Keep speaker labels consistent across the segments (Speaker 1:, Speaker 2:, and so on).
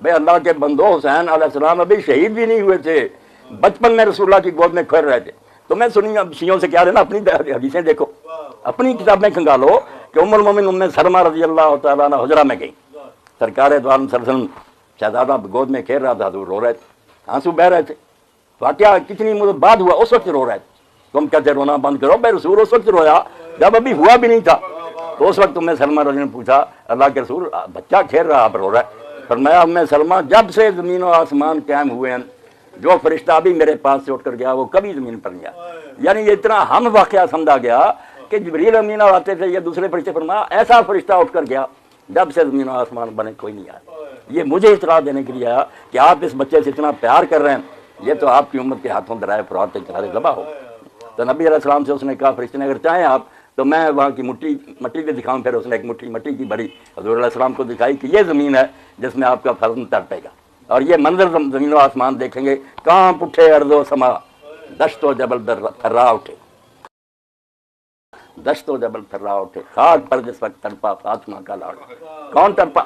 Speaker 1: بھائی اللہ کے بندو، حسین علیہ السلام ابھی شہید بھی نہیں ہوئے تھے، بچپن میں رسول اللہ کی گود میں کھیل رہے تھے۔ تو میں شیعوں سے کیا لینا، اپنی حدیثیں دیکھو، اپنی کتابیں کھنگالو کہ ام المومن ام سلمہ رضی اللہ تعالیٰ عنہ حجرہ میں گئی، سرکار دو عالم صلی اللہ علیہ وسلم شہزادہ گود میں کھیل رہا تھا، حضور رو رہے تھے، آنسو بہ رہے تھے۔ واقعہ کتنی مدت بعد ہوا، اس وقت رو رہے تھے۔ تم کہتے رونا بند کرو، بھائی رسول اس وقت رویا جب ابھی ہوا بھی نہیں تھا۔ تو اس وقت ام سلمہ رضی اللہ نے پوچھا، اللہ کے رسول بچہ کھیل رہا آپ رو رہا ہے؟ فرمایا ام سلمہ جب سے زمین و آسمان قائم ہوئے ہیں، جو فرشتہ بھی میرے پاس سے اٹھ کر گیا وہ کبھی زمین پر نہیں آیا۔ یعنی یہ اتنا ہم واقعہ سمجھا گیا کہ جبریل امین آتے تھے یا دوسرے فرشتے، فرمایا ایسا فرشتہ اٹھ کر گیا جب سے زمین و آسمان بنے کوئی نہیں آیا۔ یہ مجھے اطلاع دینے کے لیے آیا کہ آپ اس بچے سے اتنا پیار کر رہے ہیں، یہ تو آپ کی امت کے ہاتھوں درائے فرات کے کنارے ذبح ہو۔ تو نبی علیہ السلام سے اس نے کہا، فرشتے نے اگر چاہیں آپ تو میں وہاں کی مٹی بھی دکھاؤں۔ پھر اس نے ایک مٹھی مٹی کی بڑی حضور علیہ السلام کو دکھائی کہ یہ زمین ہے جس میں آپ کا فرزند تڑپے گا، اور یہ منظر زمین و آسمان دیکھیں گے، کانپ اٹھے ارض و سما، دشت و جبل تھرا اٹھے، دشت و جبل تھرا اٹھے، خاک پر جس وقت تڑپا فاطمہ کا لاڈ۔ کون تڑپا؟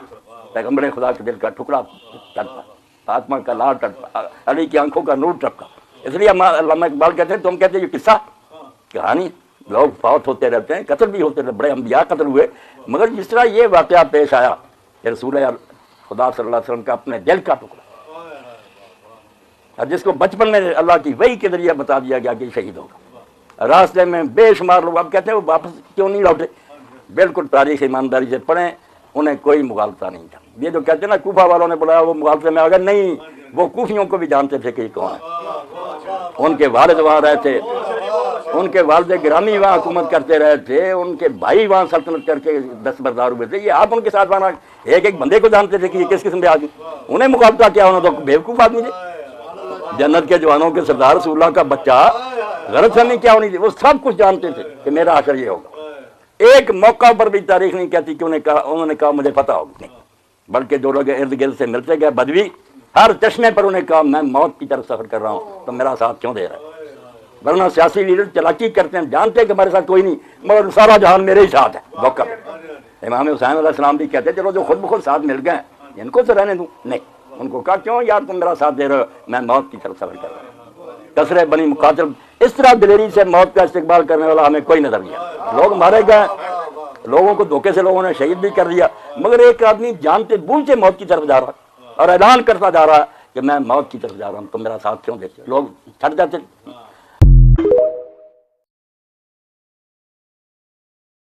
Speaker 1: پیغمبر خدا کے دل کا ٹکڑا تڑپا، فاطمہ کا لاڈ تڑپا، علی کی آنکھوں کا نور تڑپا۔ اس لیے علامہ اقبال کہتے ہیں، تم کہتے ہیں یہ قصہ کہانی، لوگ فوت ہوتے رہتے ہیں، قتل بھی ہوتے رہتے، بڑے انبیاء قتل ہوئے، مگر جس طرح یہ واقعہ پیش آیا کہ رسول خدا صلی اللہ علیہ وسلم کا اپنے دل کا ٹکڑا، اور جس کو بچپن میں اللہ کی وحی کے ذریعے بتا دیا گیا کہ شہید ہوگا، راستے میں بے شمار لوگ اب کہتے ہیں وہ واپس کیوں نہیں لوٹے؟ بالکل تاریخ ایمانداری سے پڑھیں، انہیں کوئی مغالطہ نہیں تھا۔ یہ جو کہتے ہیں نا کوفہ والوں نے بلایا وہ مغالطے میں آ گئے، نہیں، وہ کوفیوں کو بھی جانتے تھے کہ یہ کون ہے۔ ان کے والد وہاں رہے تھے، ان کے والد گرامی وہاں حکومت کرتے رہے تھے، ان کے بھائی وہاں سلطنت کر کے دستبردار ہوئے تھے۔ یہ آپ ان کے ساتھ وہاں ایک ایک بندے کو جانتے تھے کہ یہ کس قسم کے آدمی، انہیں مغالطہ کیا، انہوں تو بیوقوف آدمی تھے۔ جنت کے جوانوں کے سردار رسول اللہ کا بچہ، غلط فہمی کیا ہونی تھی، وہ سب کچھ جانتے تھے کہ میرا حشر یہ ہوگا۔ ایک موقع پر بھی تاریخ نہیں کہتی کہ انہوں نے کہا مجھے پتہ ہوگا، نہیں، بلکہ جو لوگ ارد گرد سے ملتے گئے بدوی، ہر چشمے پر انہیں کہا میں موت کی طرف سفر کر رہا ہوں، تو میرا ساتھ کیوں دے رہا ہے؟ ورنہ سیاسی لیڈر چلاکی کرتے ہیں، جانتے ہیں کہ ہمارے ساتھ کوئی نہیں، مگر سارا جہان میرے ہی ساتھ ہے، دھوکہ۔ امام حسین علیہ السلام بھی کہتے چلو جو خود بخود ساتھ مل گئے ان کو تو رہنے دوں، نہیں، ان کو کہا کیوں یار تم میرا ساتھ دے رہے ہو، میں موت کی طرف سفر کر رہا ہوں۔ کثرے بنی مقاتل، اس طرح دلیری سے موت کا استقبال کرنے والا ہمیں کوئی نظر نہیں آیا۔ لوگ مارے گئے، لوگوں کو دھوکے سے لوگوں نے شہید بھی کر دیا، مگر ایک آدمی جانتے بوجھتے موت کی طرف جا رہا ہے اور اعلان کرتا جا رہا ہے کہ میں موت کی طرف جا رہا ہوں، تم میرا ساتھ کیوں دیتے؟ لوگ چھٹ جاتے۔